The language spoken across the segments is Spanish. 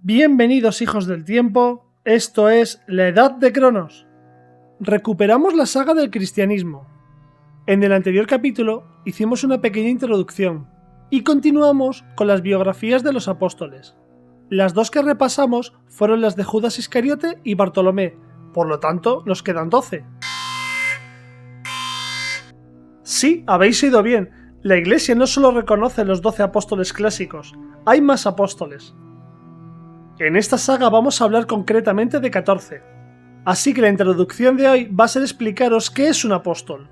Bienvenidos hijos del tiempo, esto es La Edad de Cronos. Recuperamos la saga del cristianismo. En el anterior capítulo hicimos una pequeña introducción y continuamos con las biografías de los apóstoles. Las dos que repasamos fueron las de Judas Iscariote y Bartolomé, por lo tanto nos quedan 12. Sí, habéis oído bien, la Iglesia no solo reconoce los 12 apóstoles clásicos, hay más apóstoles. En esta saga vamos a hablar concretamente de 14, así que la introducción de hoy va a ser explicaros qué es un apóstol.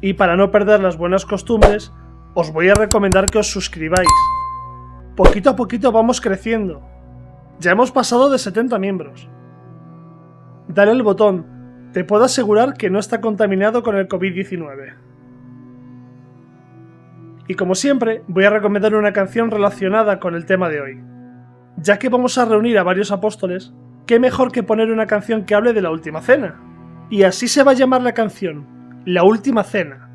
Y para no perder las buenas costumbres, os voy a recomendar que os suscribáis. Poquito a poquito vamos creciendo. Ya hemos pasado de 70 miembros. Dale al botón, te puedo asegurar que no está contaminado con el COVID-19. Y como siempre, voy a recomendar una canción relacionada con el tema de hoy. Ya que vamos a reunir a varios apóstoles, qué mejor que poner una canción que hable de la Última Cena. Y así se va a llamar la canción, La Última Cena.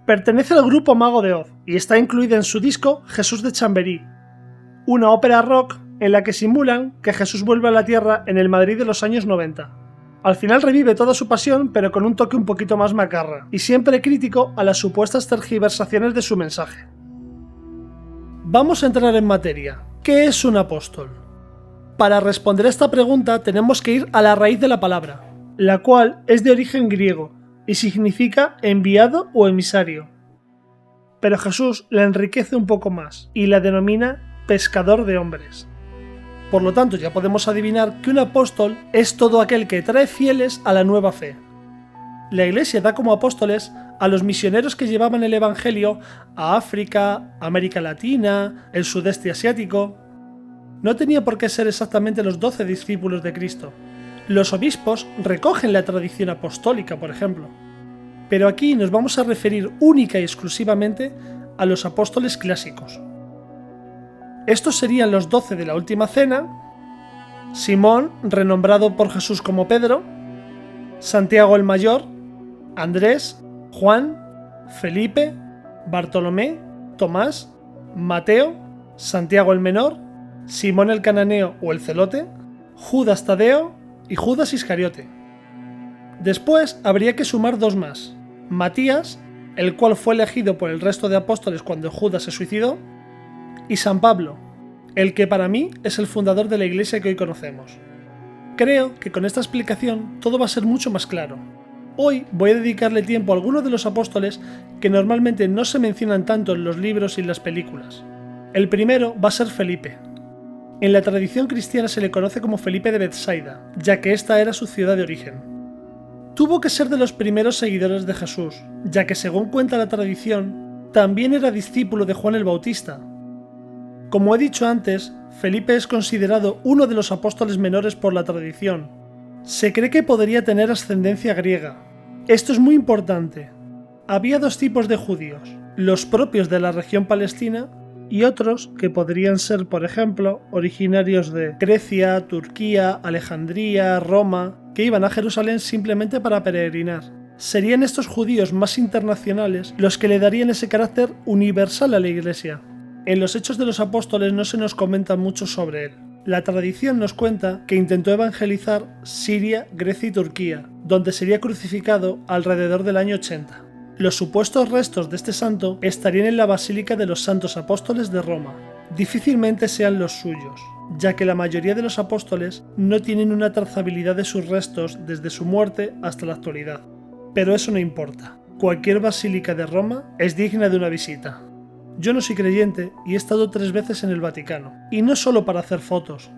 Pertenece al grupo Mago de Oz y está incluida en su disco Jesús de Chamberí, una ópera rock en la que simulan que Jesús vuelve a la Tierra en el Madrid de los años 90. Al final revive toda su pasión, pero con un toque un poquito más macarra, y siempre crítico a las supuestas tergiversaciones de su mensaje. Vamos a entrar en materia. ¿Qué es un apóstol? Para responder a esta pregunta tenemos que ir a la raíz de la palabra, la cual es de origen griego y significa enviado o emisario. Pero Jesús la enriquece un poco más y la denomina pescador de hombres. Por lo tanto, ya podemos adivinar que un apóstol es todo aquel que trae fieles a la nueva fe. La Iglesia da como apóstoles a los misioneros que llevaban el Evangelio a África, América Latina, el sudeste asiático. No tenía por qué ser exactamente los 12 discípulos de Cristo. Los obispos recogen la tradición apostólica, por ejemplo. Pero aquí nos vamos a referir única y exclusivamente a los apóstoles clásicos. Estos serían los 12 de la Última Cena: Simón, renombrado por Jesús como Pedro, Santiago el Mayor, Andrés, Juan, Felipe, Bartolomé, Tomás, Mateo, Santiago el Menor, Simón el Cananeo o el Celote, Judas Tadeo y Judas Iscariote. Después habría que sumar dos más: Matías, el cual fue elegido por el resto de apóstoles cuando Judas se suicidó, y San Pablo, el que para mí es el fundador de la Iglesia que hoy conocemos. Creo que con esta explicación todo va a ser mucho más claro. Hoy voy a dedicarle tiempo a algunos de los apóstoles que normalmente no se mencionan tanto en los libros y en las películas. El primero va a ser Felipe. En la tradición cristiana se le conoce como Felipe de Betsaida, ya que esta era su ciudad de origen. Tuvo que ser de los primeros seguidores de Jesús, ya que según cuenta la tradición, también era discípulo de Juan el Bautista. Como he dicho antes, Felipe es considerado uno de los apóstoles menores por la tradición. Se cree que podría tener ascendencia griega. Esto es muy importante. Había dos tipos de judíos, los propios de la región palestina y otros que podrían ser, por ejemplo, originarios de Grecia, Turquía, Alejandría, Roma, que iban a Jerusalén simplemente para peregrinar. Serían estos judíos más internacionales los que le darían ese carácter universal a la Iglesia. En los Hechos de los Apóstoles no se nos comenta mucho sobre él. La tradición nos cuenta que intentó evangelizar Siria, Grecia y Turquía, donde sería crucificado alrededor del año 80. Los supuestos restos de este santo estarían en la Basílica de los Santos Apóstoles de Roma. Difícilmente sean los suyos, ya que la mayoría de los apóstoles no tienen una trazabilidad de sus restos desde su muerte hasta la actualidad. Pero eso no importa. Cualquier basílica de Roma es digna de una visita. Yo no soy creyente y he estado 3 veces en el Vaticano, y no solo para hacer fotos.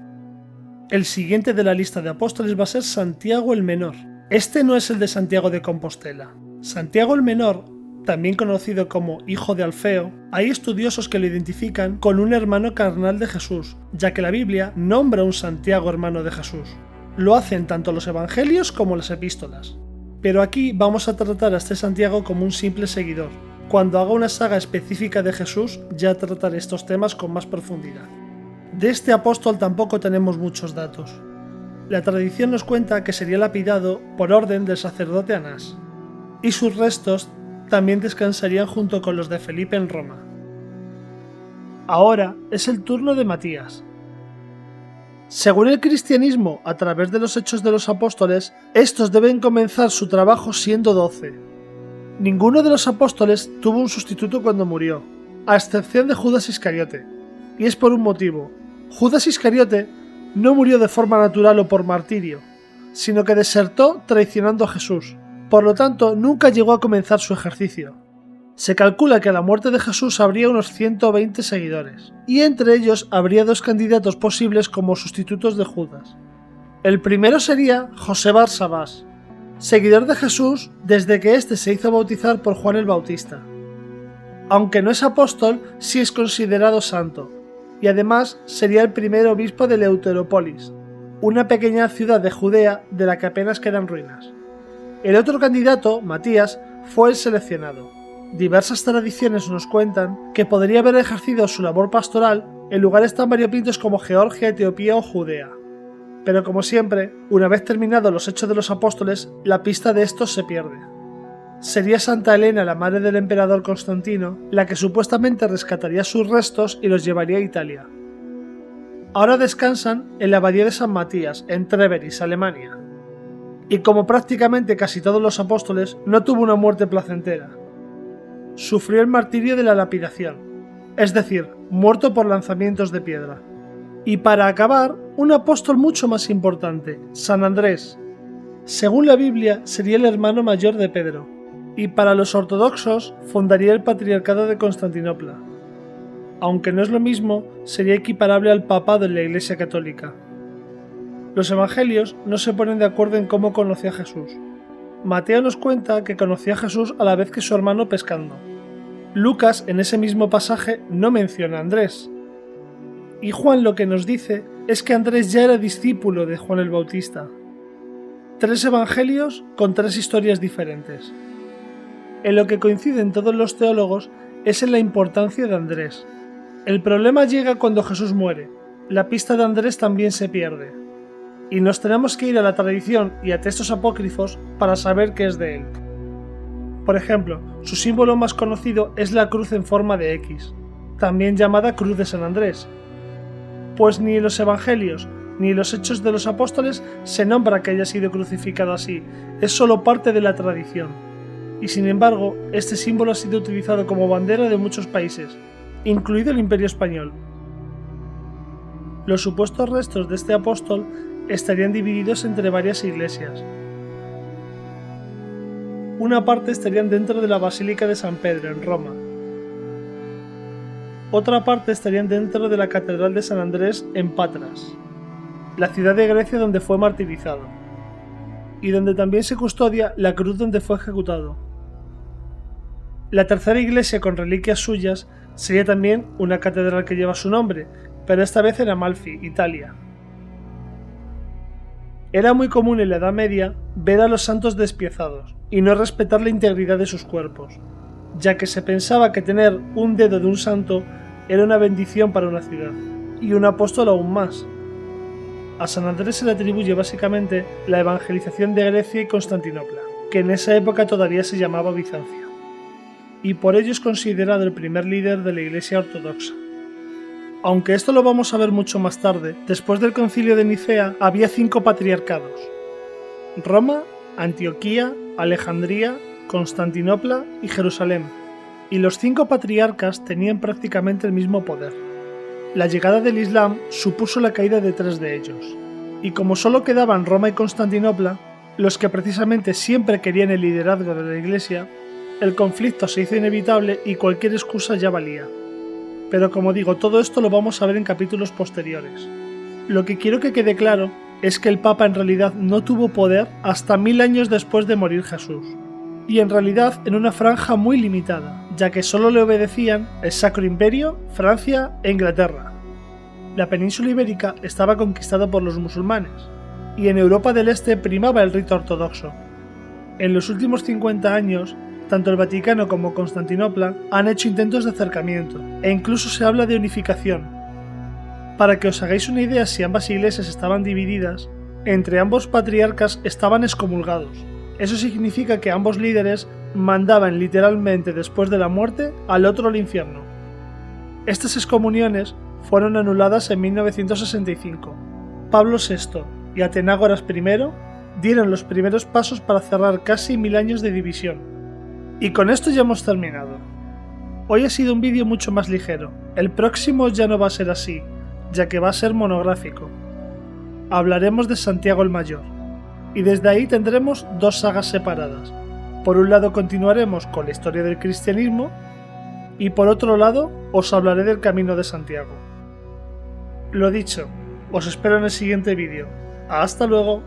El siguiente de la lista de apóstoles va a ser Santiago el Menor. Este no es el de Santiago de Compostela. Santiago el Menor, también conocido como hijo de Alfeo, hay estudiosos que lo identifican con un hermano carnal de Jesús, ya que la Biblia nombra a un Santiago hermano de Jesús. Lo hacen tanto los evangelios como las epístolas. Pero aquí vamos a tratar a este Santiago como un simple seguidor. Cuando haga una saga específica de Jesús, ya trataré estos temas con más profundidad. De este apóstol tampoco tenemos muchos datos. La tradición nos cuenta que sería lapidado por orden del sacerdote Anás, y sus restos también descansarían junto con los de Felipe en Roma. Ahora es el turno de Matías. Según el cristianismo, a través de los Hechos de los Apóstoles, estos deben comenzar su trabajo siendo 12. Ninguno de los apóstoles tuvo un sustituto cuando murió, a excepción de Judas Iscariote. Y es por un motivo. Judas Iscariote no murió de forma natural o por martirio, sino que desertó traicionando a Jesús. Por lo tanto, nunca llegó a comenzar su ejercicio. Se calcula que a la muerte de Jesús habría unos 120 seguidores, y entre ellos habría 2 candidatos posibles como sustitutos de Judas. El primero sería José Barsabás, seguidor de Jesús desde que éste se hizo bautizar por Juan el Bautista. Aunque no es apóstol, sí es considerado santo, y además sería el primer obispo de Eleuterópolis, una pequeña ciudad de Judea de la que apenas quedan ruinas. El otro candidato, Matías, fue el seleccionado. Diversas tradiciones nos cuentan que podría haber ejercido su labor pastoral en lugares tan variopintos como Georgia, Etiopía o Judea. Pero como siempre, una vez terminados los Hechos de los Apóstoles, la pista de estos se pierde. Sería Santa Elena, la madre del emperador Constantino, la que supuestamente rescataría sus restos y los llevaría a Italia. Ahora descansan en la abadía de San Matías, en Treveris, Alemania. Y como prácticamente casi todos los apóstoles, no tuvo una muerte placentera. Sufrió el martirio de la lapidación, es decir, muerto por lanzamientos de piedra. Y para acabar, un apóstol mucho más importante, San Andrés. Según la Biblia, sería el hermano mayor de Pedro, y para los ortodoxos fundaría el Patriarcado de Constantinopla. Aunque no es lo mismo, sería equiparable al papado en la Iglesia Católica. Los evangelios no se ponen de acuerdo en cómo conoció a Jesús. Mateo nos cuenta que conoció a Jesús a la vez que su hermano pescando. Lucas, en ese mismo pasaje, no menciona a Andrés. Y Juan lo que nos dice es que Andrés ya era discípulo de Juan el Bautista. 3 evangelios con 3 historias diferentes. En lo que coinciden todos los teólogos es en la importancia de Andrés. El problema llega cuando Jesús muere. La pista de Andrés también se pierde. Y nos tenemos que ir a la tradición y a textos apócrifos para saber qué es de él. Por ejemplo, su símbolo más conocido es la cruz en forma de X, también llamada Cruz de San Andrés. Pues ni en los Evangelios ni en los Hechos de los Apóstoles se nombra que haya sido crucificado así, es solo parte de la tradición. Y sin embargo, este símbolo ha sido utilizado como bandera de muchos países, incluido el Imperio Español. Los supuestos restos de este apóstol estarían divididos entre varias iglesias. Una parte estarían dentro de la Basílica de San Pedro, en Roma. Otra parte estarían dentro de la Catedral de San Andrés, en Patras, la ciudad de Grecia donde fue martirizado, y donde también se custodia la cruz donde fue ejecutado. La tercera iglesia con reliquias suyas sería también una catedral que lleva su nombre, pero esta vez en Amalfi, Italia. Era muy común en la Edad Media ver a los santos despiezados y no respetar la integridad de sus cuerpos, ya que se pensaba que tener un dedo de un santo era una bendición para una ciudad, y un apóstol aún más. A San Andrés se le atribuye básicamente la evangelización de Grecia y Constantinopla, que en esa época todavía se llamaba Bizancio, y por ello es considerado el primer líder de la Iglesia ortodoxa. Aunque esto lo vamos a ver mucho más tarde, después del concilio de Nicea había 5 patriarcados: Roma, Antioquía, Alejandría, Constantinopla y Jerusalén, y los 5 patriarcas tenían prácticamente el mismo poder. La llegada del Islam supuso la caída de 3 de ellos, y como solo quedaban Roma y Constantinopla, los que precisamente siempre querían el liderazgo de la Iglesia, el conflicto se hizo inevitable y cualquier excusa ya valía. Pero como digo, todo esto lo vamos a ver en capítulos posteriores. Lo que quiero que quede claro es que el Papa en realidad no tuvo poder hasta 1000 años después de morir Jesús, y en realidad en una franja muy limitada, ya que solo le obedecían el Sacro Imperio, Francia e Inglaterra. La península ibérica estaba conquistada por los musulmanes, y en Europa del Este primaba el rito ortodoxo. En los últimos 50 años, tanto el Vaticano como Constantinopla han hecho intentos de acercamiento, e incluso se habla de unificación. Para que os hagáis una idea, si ambas iglesias estaban divididas, entre ambos patriarcas estaban excomulgados. Eso significa que ambos líderes mandaban literalmente después de la muerte al otro al infierno. Estas excomuniones fueron anuladas en 1965, Pablo VI y Atenágoras I dieron los primeros pasos para cerrar casi 1000 años de división. Y con esto ya hemos terminado. Hoy ha sido un vídeo mucho más ligero. El próximo ya no va a ser así, ya que va a ser monográfico. Hablaremos de Santiago el Mayor, y desde ahí tendremos dos sagas separadas. Por un lado continuaremos con la historia del cristianismo, y por otro lado os hablaré del Camino de Santiago. Lo dicho, os espero en el siguiente vídeo. ¡Hasta luego!